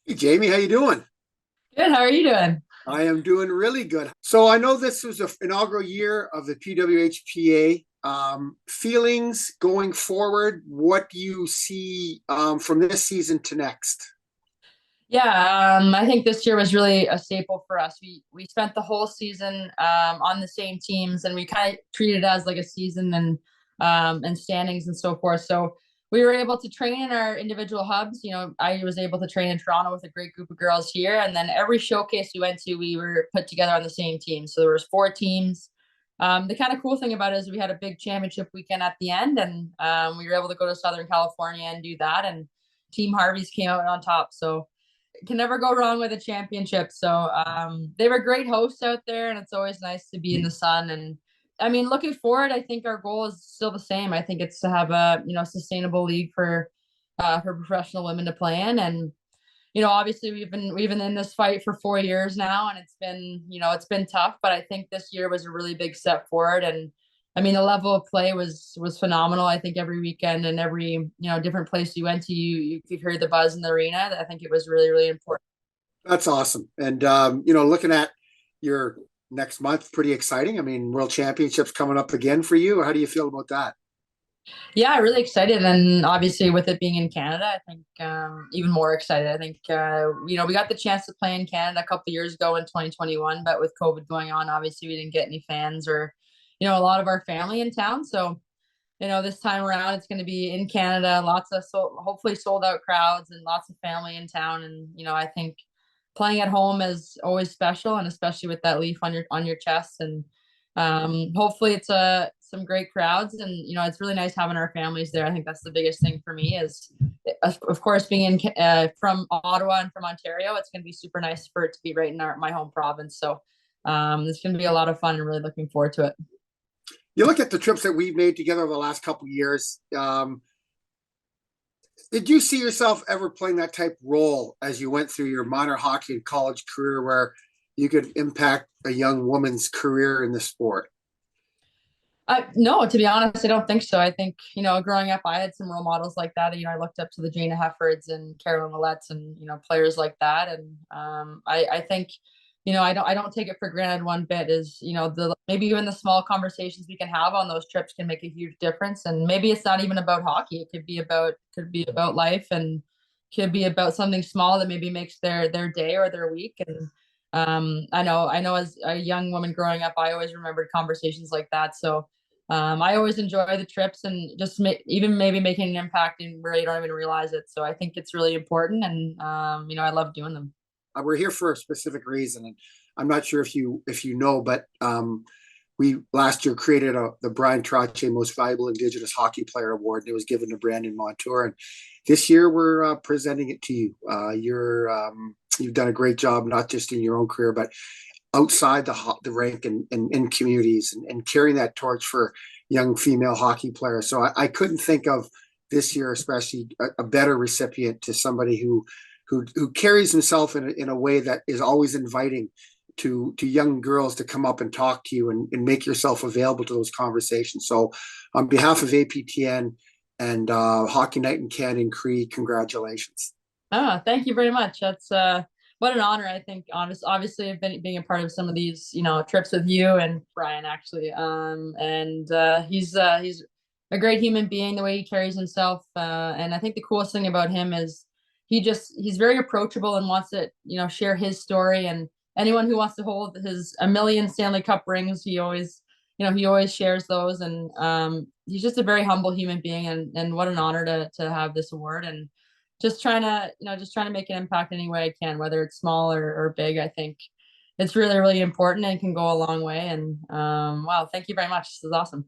Hey Jamie, how you doing? Good. How are you doing? I am doing really good. So I know this was the inaugural year of the PWHPA. Feelings going forward, what do you see from this season to next? I think this year was really a staple for us. We spent the whole season on the same teams, and we kind of treated it as like a season and standings and so forth. So we were able to train in our individual hubs. I was able to train in Toronto with a great group of girls here, and then every showcase we went to, we were put together on the same team. So there was four teams. The kind of cool thing about it is we had a big championship weekend at the end, and we were able to go to Southern California and do that. And Team Harvey's came out on top. So can never go wrong with a championship. So they were great hosts out there, and it's always nice to be in the sun. And I mean, looking forward, I think our goal is still the same. I think it's to have a sustainable league for professional women to play in. And obviously we've been in this fight for 4 years now, and it's been tough. But I think this year was a really big step forward. And I mean, the level of play was phenomenal. I think every weekend and every different place you went to, you heard the buzz in the arena. I think it was really really important. That's awesome. And looking at your next month, pretty exciting. I mean, World Championships coming up again for you. How do you feel about that? Yeah, really excited, and obviously with it being in Canada, I think even more excited. I think we got the chance to play in Canada a couple of years ago in 2021, but with COVID going on, obviously we didn't get any fans or a lot of our family in town. So this time around it's going to be in Canada, lots of hopefully sold out crowds and lots of family in town. And I think playing at home is always special, and especially with that leaf on your chest. And hopefully it's some great crowds. And it's really nice having our families there. I think that's the biggest thing for me is, of course, being in from Ottawa and from Ontario, it's going to be super nice for it to be right in my home province. So it's going to be a lot of fun, and really looking forward to it. You look at the trips that we've made together over the last couple of years. Did you see yourself ever playing that type role as you went through your minor hockey and college career where you could impact a young woman's career in the sport? No, to be honest, I don't think so. I think, growing up, I had some role models like that. I looked up to the Jana Heffords and Carolyn Millettes and, players like that. And I think, I don't take it for granted one bit is, maybe even the small conversations we can have on those trips can make a huge difference. And maybe it's not even about hockey. It could be about life, and could be about something small that maybe makes their day or their week. And I know as a young woman growing up, I always remembered conversations like that. So I always enjoy the trips, and just even maybe making an impact in where you don't even realize it. So I think it's really important, and I love doing them. We're here for a specific reason, and I'm not sure if you know, but we last year created the Bryan Trottier Most Valuable Indigenous Hockey Player Award, and it was given to Brandon Montour. And this year we're presenting it to you. You've done a great job, not just in your own career, but outside the rink and in communities, and carrying that torch for young female hockey players. So I couldn't think of this year, especially a better recipient to somebody who carries himself in a way that is always inviting to young girls to come up and talk to you, and make yourself available to those conversations. So on behalf of APTN and Hockey Night in Canada and Cree, congratulations. Thank you very much. That's what an honor. I think obviously I've been being a part of some of these, trips with you and Brian actually. And he's a great human being, the way he carries himself. And I think the coolest thing about him is he's very approachable and wants to, share his story. And anyone who wants to hold his a million Stanley Cup rings, he always shares those. And he's just a very humble human being, and what an honor to have this award. And just trying to make an impact any way I can, whether it's small or big. I think it's really, really important and can go a long way. And wow, thank you very much. This is awesome.